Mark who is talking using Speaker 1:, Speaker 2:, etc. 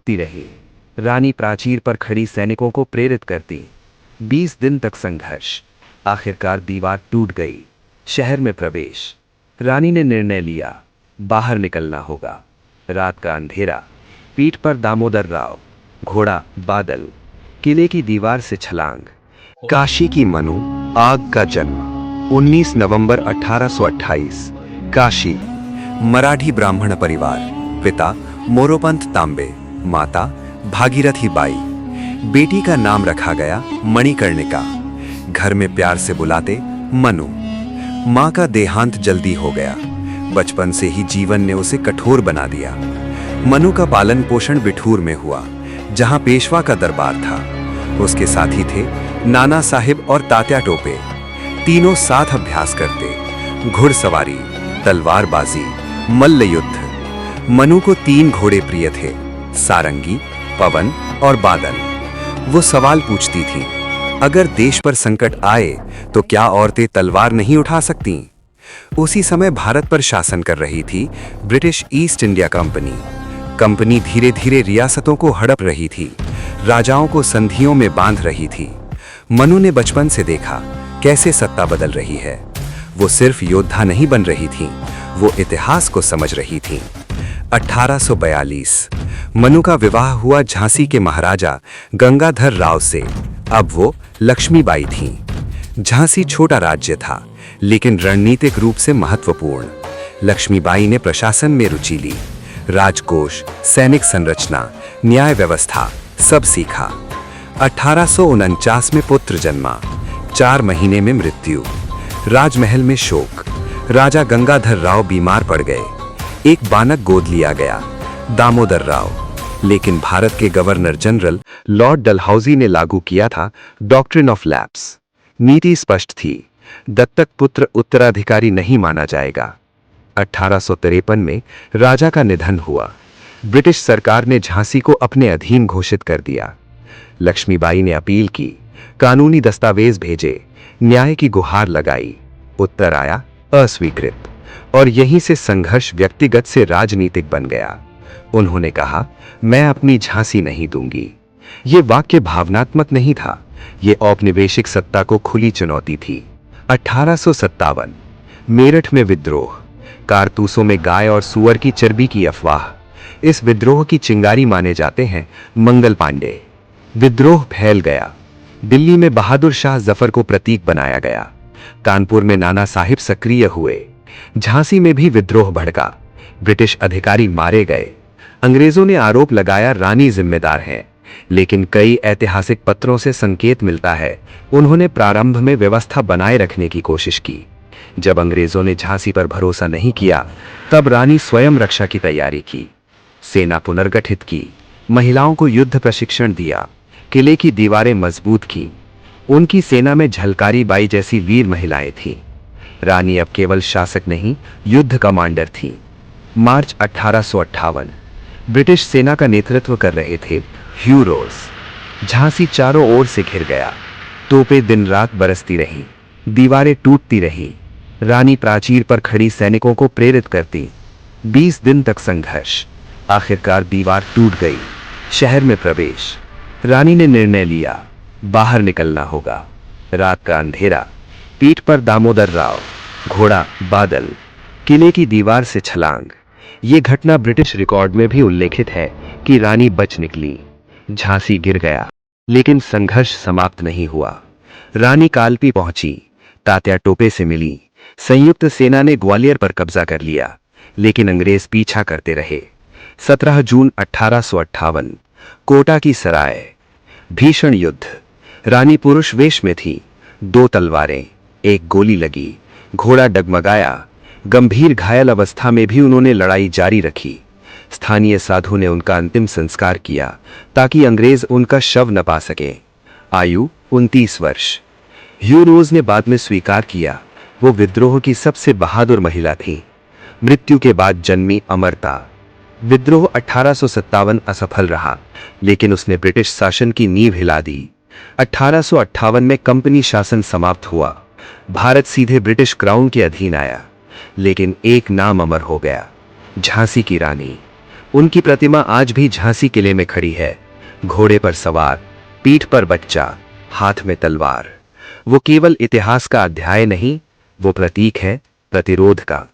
Speaker 1: टूटती रही। रानी प्राचीर पर खड़ी सैनिकों को प्रेरित करती। 20 दिन तक संघर्ष। आखिरकार दीवार टूट गई। शहर में प्रवेश। रानी ने निर्णय लिया, बाहर निकलना होगा। रात का अंधेरा, पीठ पर दामोदर राव, घोड़ा बादल, किले की दीवार से छलांग। काशी की मनु, आग का जन्म। 19 नवंबर 1828, काशी। मराठी ब्राह्मण परिवार। पिता मोरोपंत तांबे, माता भागीरथी बाई। बेटी का नाम रखा गया मणिकर्णिका। घर में प्यार से बुलाते मनु। मां का देहांत जल्दी हो गया। बचपन से ही जीवन ने उसे कठोर बना दिया। मनु का पालन पोषण बिठूर में हुआ, जहां पेशवा का दरबार था। उसके साथी थे नाना साहिब और तात्या टोपे। तीनों साथ अभ्यास करते, घुड़सवारी, तलवारबाजी, मल्ल युद्ध। मनु को 3 घोड़े प्रिय थे, सारंगी, पवन और बादल। वो सवाल पूछती थी, अगर देश पर संकट आए तो क्या औरतें तलवार नहीं उठा सकती? उसी समय भारत पर शासन कर रही थी British east India company. Company धीरे धीरे रियासतों को हड़प रही थी, राजाओं को संधियों में बांध रही थी। मनु ने बचपन से देखा कैसे सत्ता बदल रही है। वो सिर्फ योद्धा नहीं बन रही थी, वो इतिहास को समझ रही थी। 1842 मनु का विवाह हुआ झांसी के महाराजा गंगाधर राव से। अब वो लक्ष्मीबाई थीं। झांसी छोटा राज्य था, लेकिन रणनीतिक रूप से महत्वपूर्ण। लक्ष्मीबाई ने प्रशासन में रुचि ली। राजकोष, सैनिक संरचना, न्याय व्यवस्था सब सीखा। 1849 में पुत्र जन्मा। 4 महीने में मृत्यु। राजमहल में शोक। राजा गंगाधर राव बीमार पड़ गए। एक बानक गोद लिया गया, दामोदर राव। लेकिन भारत के गवर्नर जनरल लॉर्ड डलहौजी ने लागू किया था डॉक्ट्रिन ऑफ लैप्स। नीति स्पष्ट थी, दत्तक पुत्र उत्तराधिकारी नहीं माना जाएगा। 1853 में राजा का निधन हुआ। ब्रिटिश सरकार ने झांसी को अपने अधीन घोषित कर दिया। लक्ष्मीबाई ने अपील की, कानूनी दस्तावेज भेजे, न्याय की गुहार लगाई। उत्तर आया अस्वीकृत, और यहीं से संघर्ष व्यक्तिगत से राजनीतिक बन गया। उन्होंने कहा, मैं अपनी झांसी नहीं दूंगी। ये वाक्य भावनात्मक नहीं था, ये औपनिवेशिक सत्ता को खुली चुनौती थी। 1857 मेरठ में विद्रोह। कारतूसों में गाय और सुअर की चर्बी की अफवाह। इस विद्रोह की चिंगारी माने जाते हैं मंगल पांडे। विद्रोह फैल गया। दिल्ली में बहादुर शाह जफर को प्रतीक बनाया गया। कानपुर में नाना साहिब सक्रिय हुए। झांसी में भी विद्रोह भड़का। ब्रिटिश अधिकारी मारे गए। अंग्रेजों ने आरोप लगाया रानी जिम्मेदार है, लेकिन कई ऐतिहासिक पत्रों से संकेत मिलता है उन्होंने प्रारंभ में व्यवस्था बनाए रखने की कोशिश की। जब अंग्रेजों ने झांसी पर भरोसा नहीं किया, तब रानी स्वयं रक्षा की तैयारी की। सेना पुनर्गठित की, महिलाओं को युद्ध प्रशिक्षण दिया, किले की दीवारें मजबूत की। उनकी सेना में झलकारी बाई जैसी वीर महिलाएं थीं। रानी अब केवल शासक नहीं, युद्ध कमांडर थीं। मार्च 1858 ब्रिटिश सेना का नेतृत्व कर रहे थे ह्यू रोज। झांसी चारों ओर से घिर गया। तोपें दिन रात बरसती रहीं, दीवारें टूटती रहीं। रानी प्राचीर पर खड़ी सैनिकों को प्रेरित करती। 20 दिन तक संघर्ष। आखिरकार दीवार टूट गई। शहर में प्रवेश। रानी ने निर्णय लिया, बाहर निकलना होगा। रात का अंधेरा, पीठ पर दामोदर राव, घोड़ा बादल, किले की दीवार से छलांग। ये घटना ब्रिटिश रिकॉर्ड में भी उल्लेखित है कि रानी बच निकली। झांसी गिर गया, लेकिन संघर्ष समाप्त नहीं हुआ। रानी कालपी पहुंची, तात्या टोपे से मिली। संयुक्त सेना ने ग्वालियर पर कब्जा कर लिया, लेकिन अंग्रेज पीछा करते रहे। 17 जून 1858 कोटा की सराय। भीषण युद्ध। रानी पुरुष वेश में थी। 2 तलवारें, 1 गोली लगी। घोड़ा डगमगाया। गंभीर घायल अवस्था में भी उन्होंने लड़ाई जारी रखी। स्थानीय साधु ने उनका अंतिम संस्कार किया ताकि अंग्रेज उनका शव न पा सके। आयु 29 वर्ष। ह्यू रोज ने बाद में स्वीकार किया, वो विद्रोह की सबसे बहादुर महिला थी। मृत्यु के बाद जन्मी अमरता। विद्रोह 1857 असफल रहा, लेकिन उसने ब्रिटिश शासन की नींव हिला दी। 1858 में कंपनी शासन समाप्त हुआ। भारत सीधे ब्रिटिश क्राउन के अधीन आया, लेकिन एक नाम अमर हो गया, झांसी की रानी। उनकी प्रतिमा आज भी झांसी किले में खड़ी है, घोड़े पर सवार, पीठ पर बच्चा, हाथ में तलवार। वो केवल इतिहास का अध्याय नहीं, वो प्रतीक है प्रतिरोध का।